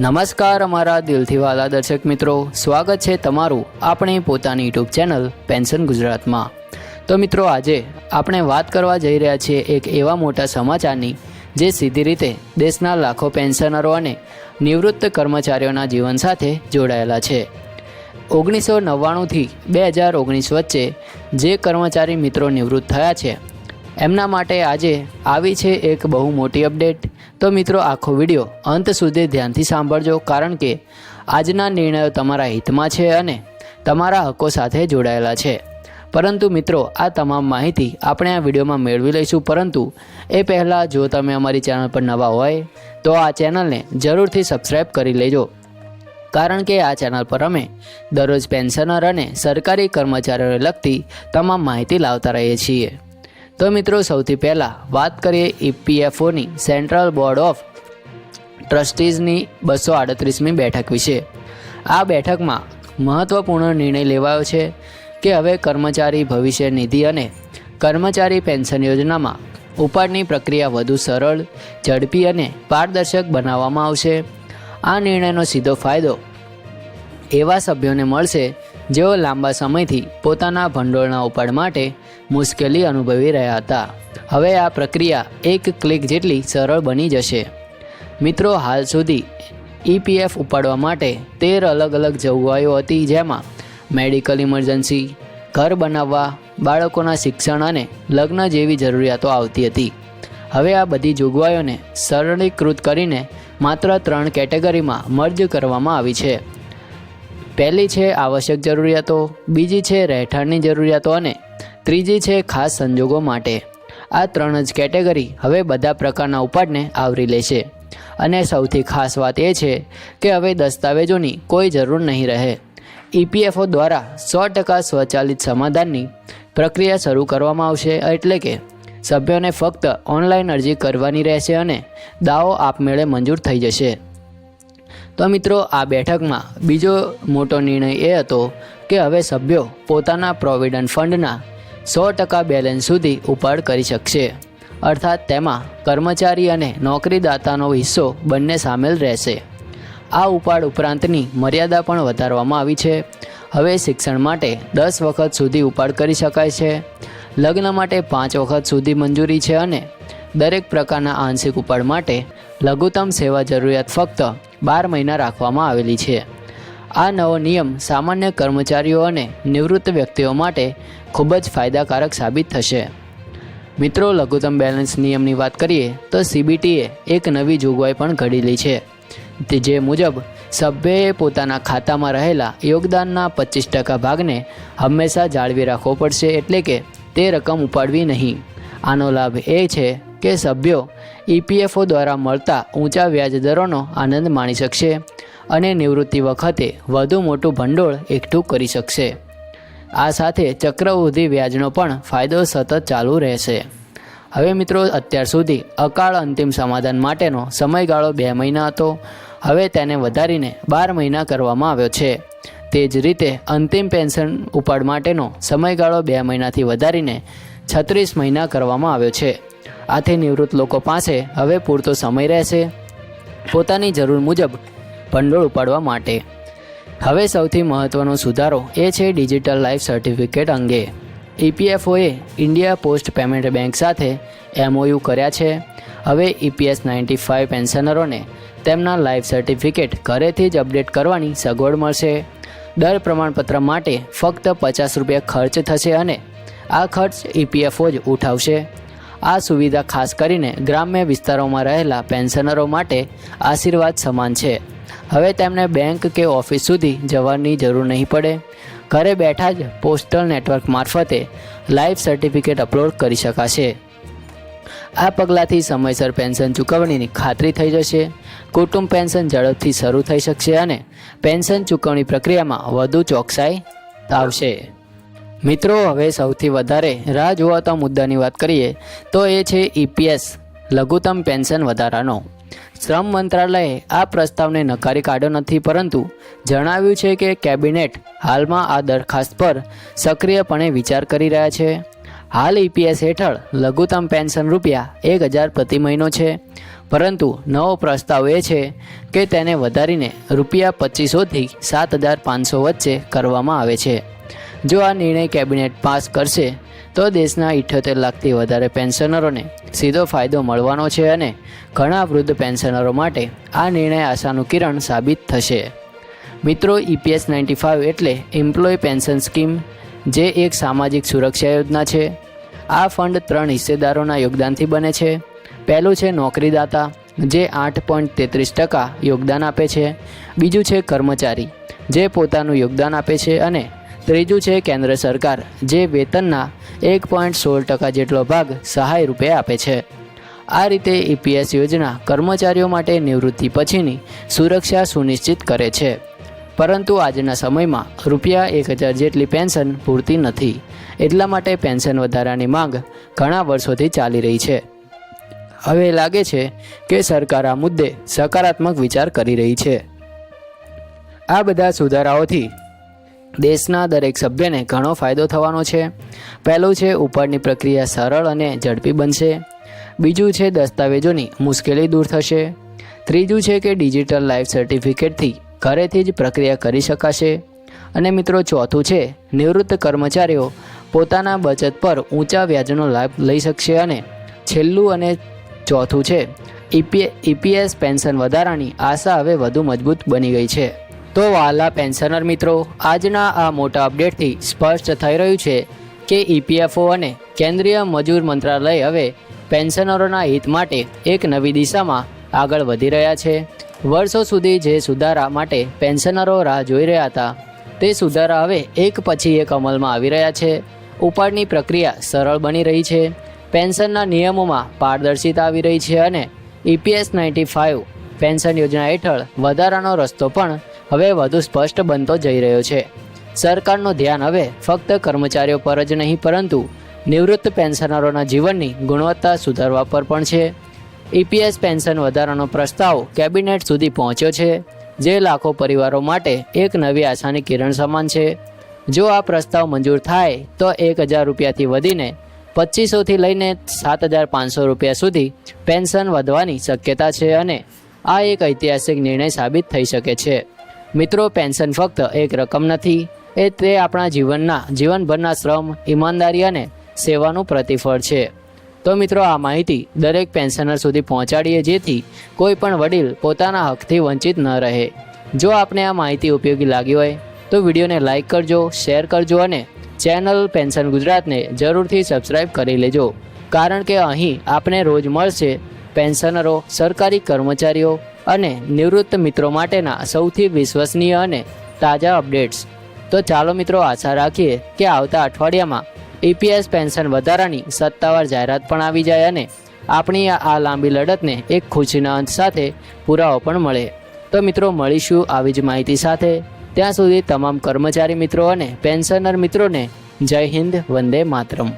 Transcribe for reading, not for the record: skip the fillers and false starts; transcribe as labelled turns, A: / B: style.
A: નમસ્કાર અમારા દિલથી વાલા દર્શક મિત્રો, સ્વાગત છે તમારું આપણી પોતાની યુટ્યુબ ચેનલ પેન્શન ગુજરાતમાં। તો મિત્રો, આજે આપણે વાત કરવા જઈ રહ્યા છીએ એક એવા મોટા સમાચારની જે સીધી રીતે દેશના લાખો પેન્શનરો અને નિવૃત્ત કર્મચારીઓના જીવન સાથે જોડાયેલા છે। 1999થી 2019 વચ્ચે જે કર્મચારી મિત્રો નિવૃત્ત થયા છે એમના માટે આજે આવી છે એક બહુ મોટી અપડેટ। તો મિત્રો, આખો વિડીયો અંત સુધી ધ્યાનથી સાંભળજો, કારણ કે આજના નિર્ણયો તમારા હિતમાં છે અને તમારા હકો સાથે જોડાયેલા છે। પરંતુ મિત્રો, આ તમામ માહિતી આપણે આ વિડીયોમાં મેળવી લઈશું, પરંતુ એ પહેલાં જો તમે અમારી ચેનલ પર નવા હોય તો આ ચેનલને જરૂરથી સબસ્ક્રાઈબ કરી લેજો, કારણ કે આ ચેનલ પર અમે દરરોજ પેન્શનર અને સરકારી કર્મચારીઓને લગતી તમામ માહિતી લાવતા રહીએ છીએ। તો મિત્રો, સૌથી પહેલાં વાત કરીએ ઈપીએફઓની સેન્ટ્રલ બોર્ડ ઓફ ટ્રસ્ટીઝની 238મી બેઠક વિશે। આ બેઠકમાં મહત્ત્વપૂર્ણ નિર્ણય લેવાયો છે કે હવે કર્મચારી ભવિષ્ય નિધિ અને કર્મચારી પેન્શન યોજનામાં ઉપાડની પ્રક્રિયા વધુ સરળ, ઝડપી અને પારદર્શક બનાવવામાં આવશે। આ નિર્ણયનો સીધો ફાયદો એવા સભ્યોને મળશે જેઓ લાંબા સમયથી પોતાના ભંડોળના ઉપાડ માટે મુશ્કેલી અનુભવી રહ્યા હતા। હવે આ પ્રક્રિયા એક ક્લિક જેટલી સરળ બની જશે। મિત્રો, હાલ સુધી ઈપીએફ ઉપાડવા માટે 13 અલગ અલગ જોગવાઈઓ હતી, જેમાં મેડિકલ ઇમરજન્સી, ઘર બનાવવા, બાળકોના શિક્ષણ અને લગ્ન જેવી જરૂરિયાતો આવતી હતી। હવે આ બધી જોગવાઈઓને સરળીકૃત કરીને માત્ર 3 કેટેગરીમાં મર્જ કરવામાં આવી છે। પહેલી છે આવશ્યક જરૂરિયાતો, બીજી છે રહેઠાણની જરૂરિયાતો અને ત્રીજી છે ખાસ સંજોગો માટે। આ 3 જ કેટેગરી હવે બધા પ્રકારના ઉપાડને આવરી લેશે, અને સૌથી ખાસ વાત એ છે કે હવે દસ્તાવેજોની કોઈ જરૂર નહીં રહે। ઈપીએફઓ દ્વારા 100% સ્વચાલિત સમાધાનની પ્રક્રિયા શરૂ કરવામાં આવશે, એટલે કે સભ્યોને ફક્ત ઓનલાઈન અરજી કરવાની રહેશે અને દાવો આપમેળે મંજૂર થઈ જશે। તો મિત્રો, આ બેઠકમાં બીજો મોટો નિર્ણય એ હતો કે હવે સભ્યો પોતાના પ્રોવિડન્ટ ફંડના 100% બેલેન્સ સુધી ઉપાડ કરી શકશે, અર્થાત તેમાં કર્મચારી અને નોકરીદાતાનો હિસ્સો બંને સામેલ રહેશે। આ ઉપાડ ઉપરાંતની મર્યાદા પણ વધારવામાં આવી છે। હવે શિક્ષણ માટે 10 વખત સુધી ઉપાડ કરી શકાય છે, લગ્ન માટે 5 વખત સુધી મંજૂરી છે અને દરેક પ્રકારના આંશિક ઉપાડ માટે લઘુત્તમ સેવા જરૂરિયાત ફક્ત 12 મહિના રાખવામાં આવેલી છે। આ નવો નિયમ સામાન્ય કર્મચારીઓ અને નિવૃત્ત વ્યક્તિઓ માટે ખૂબ જ ફાયદાકારક સાબિત થશે। મિત્રો, લઘુત્તમ બેલેન્સ નિયમની વાત કરીએ તો સીબીટીએ એક નવી જોગવાઈ પણ ઘડેલી છે, જે મુજબ સભ્યએ પોતાના ખાતામાં રહેલા યોગદાનના 25% ભાગને હંમેશા જાળવી રાખવો પડશે, એટલે કે તે રકમ ઉપાડવી નહીં। આનો લાભ એ છે કે સભ્યો ઈપીએફઓ દ્વારા મળતા ઊંચા વ્યાજ દરોનો આનંદ માણી શકશે અને નિવૃત્તિ વખતે વધુ મોટું ભંડોળ એકઠું કરી શકશે। આ સાથે ચક્રવૃદ્ધિ વ્યાજનો પણ ફાયદો સતત ચાલુ રહેશે। હવે મિત્રો, અત્યાર સુધી અકાળ અંતિમ સમાધાન માટેનો સમયગાળો 2 મહિના હતો, હવે તેને વધારીને 12 મહિના કરવામાં આવ્યો છે। તે જ રીતે અંતિમ પેન્શન ઉપાડ માટેનો સમયગાળો 2 મહિનાથી વધારીને 36 મહિના કરવામાં આવ્યો છે। આથી નિવૃત્ત લોકો પાસે હવે પૂરતો સમય રહેશે પોતાની જરૂર મુજબ ભંડોળ ઉપાડવા માટે। હવે સૌથી મહત્ત્વનો સુધારો એ છે ડિજિટલ લાઈફ સર્ટિફિકેટ અંગે। ઈપીએફઓએ ઇન્ડિયા પોસ્ટ પેમેન્ટ બેંક સાથે MOU કર્યા છે। હવે EPS 95 પેન્શનરોને તેમના લાઈફ સર્ટિફિકેટ ઘરેથી જ અપડેટ કરવાની સગવડ મળશે। દર પ્રમાણપત્ર માટે ફક્ત ₹50 ખર્ચ થશે અને આ ખર્ચ ઈપીએફઓ જ ઉઠાવશે। આ સુવિધા ખાસ કરીને ગ્રામ્ય વિસ્તારોમાં રહેલા પેન્શનરો માટે આશીર્વાદ સમાન છે। હવે તેમને બેંક કે ઓફિસ સુધી જવાની જરૂર નહીં પડે, ઘરે બેઠા જ પોસ્ટલ નેટવર્ક મારફતે લાઈફ સર્ટિફિકેટ અપલોડ કરી શકાશે। આ પગલાંથી સમયસર પેન્શન ચૂકવણીની ખાતરી થઈ જશે, કુટુંબ પેન્શન ઝડપથી શરૂ થઈ શકશે અને પેન્શન ચૂકવણી પ્રક્રિયામાં વધુ ચોકસાઈ આવશે। મિત્રો, હવે સૌથી વધારે રાહ જોવાતા મુદ્દાની વાત કરીએ તો એ છે ઈપીએસ લઘુત્તમ પેન્શન વધારાનો। શ્રમ મંત્રાલયે આ પ્રસ્તાવને નકારી કાઢ્યો નથી, પરંતુ જણાવ્યું છે કે કેબિનેટ હાલમાં આ દરખાસ્ત પર સક્રિયપણે વિચાર કરી રહ્યા છે। હાલ ઈપીએસ હેઠળ લઘુત્તમ પેન્શન ₹1,000 પ્રતિ મહિનો છે, પરંતુ નવો પ્રસ્તાવ એ છે કે તેને વધારીને ₹2,500થી ₹7,500 વચ્ચે કરવામાં આવે છે. જો આ નિર્ણય કેબિનેટ પાસ કરશે તો દેશના 78 લાખથી વધારે પેન્શનરોને સીધો ફાયદો મળવાનો છે અને ઘણા વૃદ્ધ પેન્શનરો માટે આ નિર્ણય આશાનું કિરણ સાબિત થશે. મિત્રો, EPS 95 એટલે એમ્પ્લોય પેન્શન સ્કીમ, જે એક સામાજિક સુરક્ષા યોજના છે. આ ફંડ 3 હિસ્સેદારોના યોગદાનથી બને છે. પહેલું છે નોકરીદાતા, જે 8.33% યોગદાન આપે છે. બીજું છે કર્મચારી, જે પોતાનું યોગદાન આપે છે. અને ત્રીજું છે કેન્દ્ર સરકાર, જે વેતનના 1.16% જેટલો ભાગ સહાય રૂપે આપે છે. આ રીતે EPS યોજના કર્મચારીઓ માટે નિવૃત્તિ પછીની સુરક્ષા સુનિશ્ચિત કરે છે. પરંતુ આજના સમયમાં ₹1,000 જેટલી પેન્શન પૂરતી નથી. એટલા માટે પેન્શન વધારાની માંગ ઘણા વર્ષોથી ચાલી રહી છે. હવે લાગે છે કે સરકાર આ મુદ્દે સકારાત્મક વિચાર કરી રહી છે. આ બધા સુધારાઓથી દેશના દરેક સભ્યને ઘણો ફાયદો થવાનો છે. પહેલું છે ઉપાડની પ્રક્રિયા સરળ અને ઝડપી બનશે. બીજું છે દસ્તાવેજોની મુશ્કેલી દૂર થશે. ત્રીજું છે કે ડિજિટલ લાઈફ સર્ટિફિકેટથી ઘરેથી જ પ્રક્રિયા કરી શકાશે. અને મિત્રો, ચોથું છે નિવૃત્ત કર્મચારીઓ પોતાના બચત પર ઊંચા વ્યાજનો લાભ લઈ શકશે. અને છેલ્લું અને ચોથું છે EPS પેન્શન વધારાની આશા હવે વધુ મજબૂત બની ગઈ છે. તો વાલા પેન્શનર મિત્રો, આજના આ મોટા અપડેટથી સ્પષ્ટ થઈ રહ્યું છે કે EPFO અને કેન્દ્રીય મજૂર મંત્રાલય હવે પેન્શનરોના હિત માટે એક નવી દિશામાં આગળ વધી રહ્યા છે. વર્ષો સુધી જે સુધારા માટે પેન્શનરો રાહ જોઈ રહ્યા હતા, તે સુધારા હવે એક પછી એક અમલમાં આવી રહ્યા છે. ઉપાડની પ્રક્રિયા સરળ બની રહી છે, પેન્શનના નિયમોમાં પારદર્શિતા આવી રહી છે અને EPS 95 પેન્શન યોજના હેઠળ વધારાનો રસ્તો પણ હવે વધુ સ્પષ્ટ બનતો જઈ રહ્યો છે. સરકારનું ધ્યાન હવે ફક્ત કર્મચારીઓ પર જ નહીં, પરંતુ નિવૃત્ત પેન્શનરોના જીવનની ગુણવત્તા સુધારવા પર પણ છે. EPS પેન્શન વધારાનો પ્રસ્તાવ કેબિનેટ સુધી પહોંચ્યો છે, જે લાખો પરિવારો માટે એક નવી આશાની કિરણ સમાન છે. જો આ પ્રસ્તાવ મંજૂર થાય તો ₹1,000થી વધીને ₹2,500થી લઈને ₹7,500 સુધી પેન્શન વધવાની શક્યતા છે અને આ એક ઐતિહાસિક નિર્ણય સાબિત થઈ શકે છે. મિત્રો, પેન્શન ફક્ત એક રકમ નથી, તે આપણા જીવનભરના શ્રમ, ઈમાનદારી અને સેવાનું પ્રતિફળ છે. તો મિત્રો, આ માહિતી દરેક પેન્શનર સુધી પહોંચાડીએ, જેથી કોઈ પણ વડીલ પોતાના હકથી વંચિત ન રહે. જો આપને આ માહિતી ઉપયોગી લાગી હોય તો વિડીયોને લાઇક કરજો, શેર કરજો અને ચેનલ પેન્શન ગુજરાતને જરૂરથી સબસ્ક્રાઈબ કરી લેજો, કારણ કે અહીં આપને રોજ મળશે પેન્શનરો, સરકારી કર્મચારીઓ અને નિવૃત્ત મિત્રો માટેના સૌથી વિશ્વસનીય અને તાજા અપડેટ્સ. તો ચાલો મિત્રો, આશા રાખીએ કે આવતા અઠવાડિયામાં EPS પેન્શન વધારાની સત્તાવાર જાહેરાત પણ આવી જાય અને આપણી આ લાંબી લડતને એક ખુશીના અંત સાથે પુરાવો પણ મળે. તો મિત્રો, મળીશું આવી જ માહિતી સાથે. ત્યાં સુધી તમામ કર્મચારી મિત્રો અને પેન્શનર મિત્રોને જય હિન્દ, વંદે માતરમ.